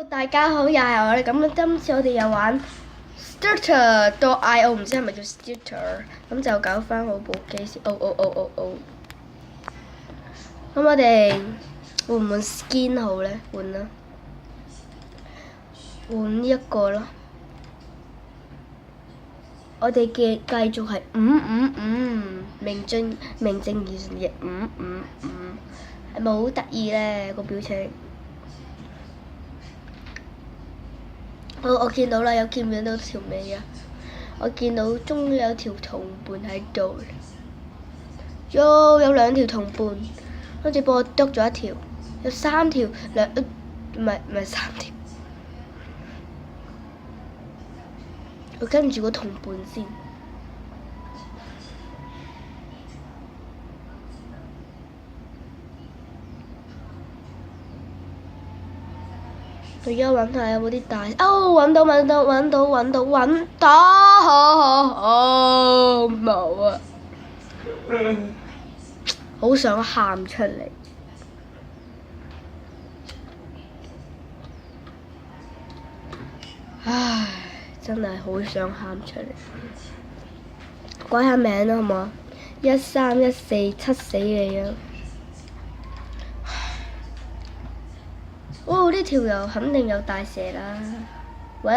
大家好，又係我哋咁，今次我哋又玩 Stutter.io，唔知係咪叫 Stutter， 咁就搞翻好部機先。咁我哋換唔換 skin 好呢？換啦，換呢一個咯。我哋繼續係名正言順嘅係咪好得意呢個表情？我見到啦，見唔見到條尾啊？我見到終於有條同伴喺度，有兩條同伴，跟住幫我剁咗一條，有三條，唔係三條。我跟住個同伴先。我而家揾下有冇啲大揾到，冇啊！好想喊出嚟，唉，真係好想喊出嚟。改下名啦，好唔好啊？1314七死你啊！呢條又肯定有大蛇啦！哇，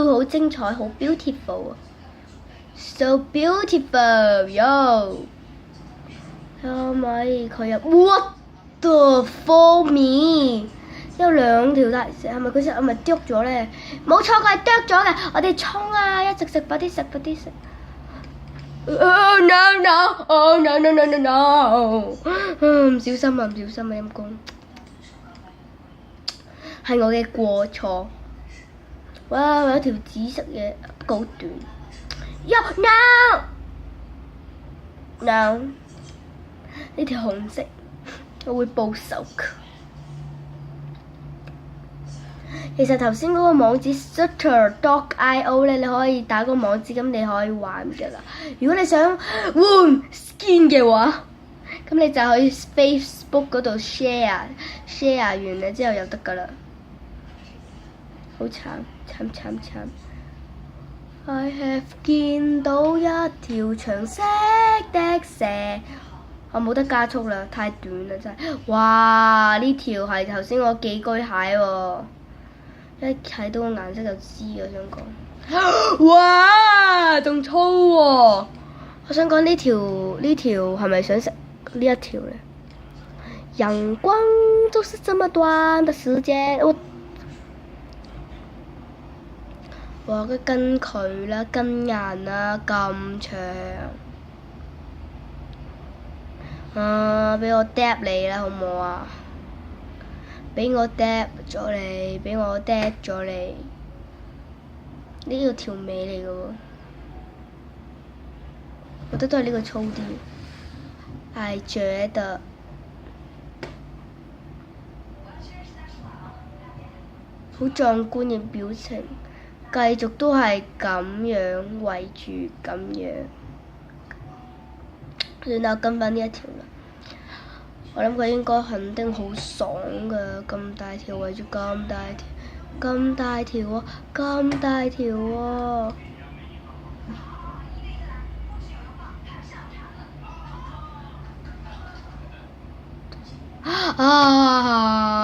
好精彩，好 beautiful 啊 ！So beautiful yo！可唔可以佢有 What the for me？ 有兩條大蛇，係咪佢係咪剁咗咧？冇錯，佢係剁咗嘅。我哋衝啊！一直食，快啲食。Oh no！唔小心啊，陰公。係我嘅過錯。哇！有一條紫色嘅好短。No！呢條紅色，我會報仇㗎。其實頭先嗰個網址 Stutter.io 咧，你可以打個網址，咁你可以玩㗎啦。如果你想換 skin 嘅話，咁你就去 Facebook 嗰度 share 完啦之後就得㗎啦。好慘 I have 見到一條長色的蛇，我冇得加速啦，太短啦真係。哇！呢條係頭先我寄居蟹喎，一睇到個顏色就知我想講。哇！仲粗喎！我想講呢條係咪想食呢一條咧？陽光就是這麼短的時間，哇！個根佢啦，根顏啦咁長，俾我 dab 你啦，好唔好啊？俾我 dab 咗你，呢個條尾嚟嘅喎，我覺得都係呢個粗啲。I覺得好壯觀嘅表情。繼續都係咁樣圍住咁樣，算啦，跟返呢一條啦。我諗佢應該肯定好爽㗎，咁大條圍住咁大條喎。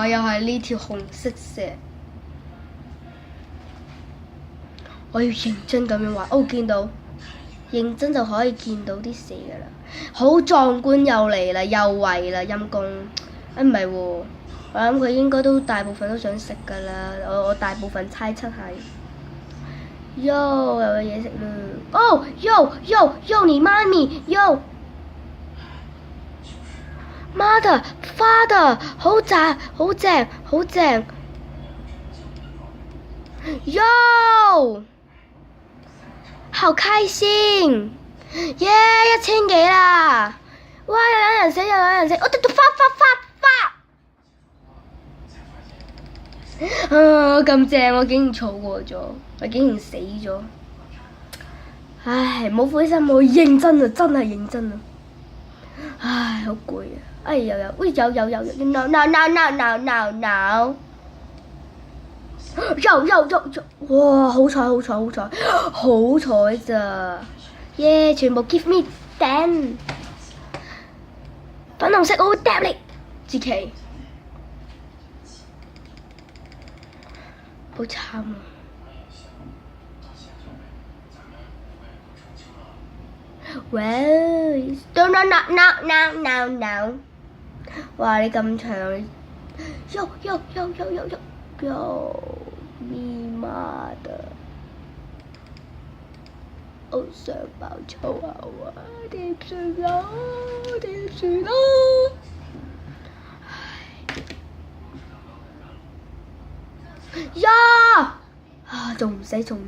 又係呢條紅色蛇。我要認真咁樣畫，見到，認真就可以見到啲蛇㗎啦，好壯觀又嚟啦，又圍啦，陰公，唔係喎，我諗佢應該都大部分都想食㗎啦，我大部分猜測係，又有嘢食啦，你媽咪，Mother Father， 好正，好開心！耶，1000幾啦！哇，又有人死！我哋發！咁正，我竟然錯過咗，我竟然死咗！唉，冇灰心，我認真啊，真係認真啊！唉，好攰啊！有，no！哇！好彩咋，耶！全部 give me 10，粉紅色我會嗒你，志奇，好慘啊！喂 ，no！ 哇！你咁長，喲咪媽的！我想爆粗口啊！點算啊？呀！啊，仲唔死？你同我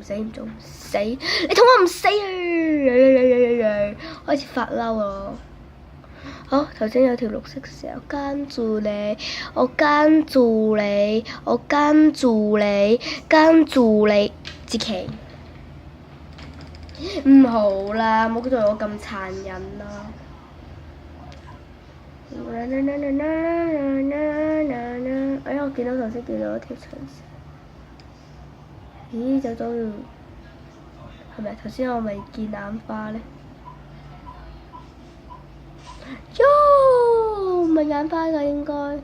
唔死啊！開始發嬲啊！好，頭先有條綠色蛇，我跟住你，志奇，唔好啦，唔好對我咁殘忍啦！哎呀，我頭先見到一條長蛇，咦，走咗了，係咪頭先我咪見眼花咧？喲，唔係眼花㗎應該。誒，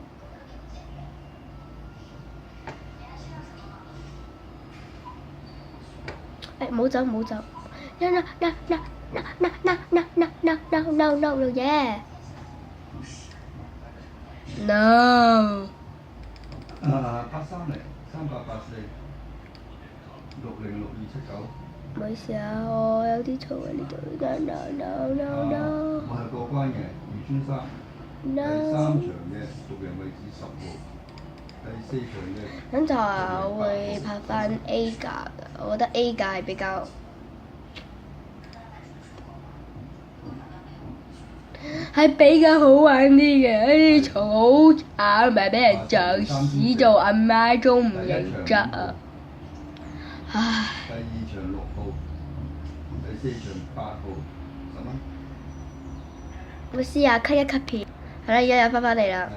唔好走！No yeah！ No！ 830-3884-606-279。唔好意思啊，我有啲嘈啊呢度。No！ 我係過關嘅，余先生。第3場嘅續贏位置10號，第4場嘅。咁就係我會拍翻 A 架㗎，我覺得 A 架係比較好玩啲嘅。啲嘈好慘，咪俾人撞死做阿媽都唔認得啊！唉。第2場6號，第4場8號，10蚊。我試下 cut 一 cut 片，係啦，而家又翻嚟啦。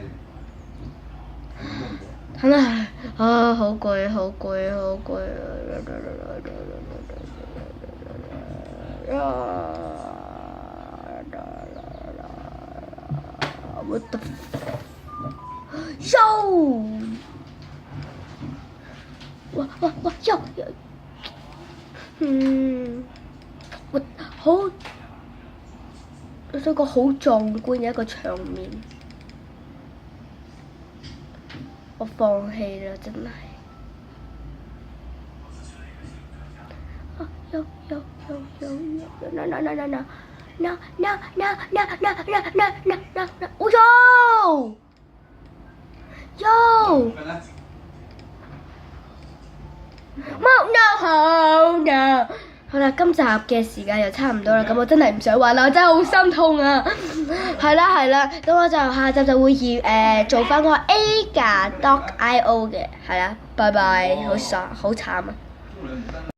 係啦，啊，好攰。What the yo！ 哇！yo！我想講好壯觀嘅一個場面，我放棄啦，真係。No！好啦，今集嘅時間又差唔多啦，咁我真係唔想玩啦，我真係好心痛啊！係啦，咁我就下集就會做翻個 A 架 Dog.io 嘅，係啦，拜拜，好慘啊！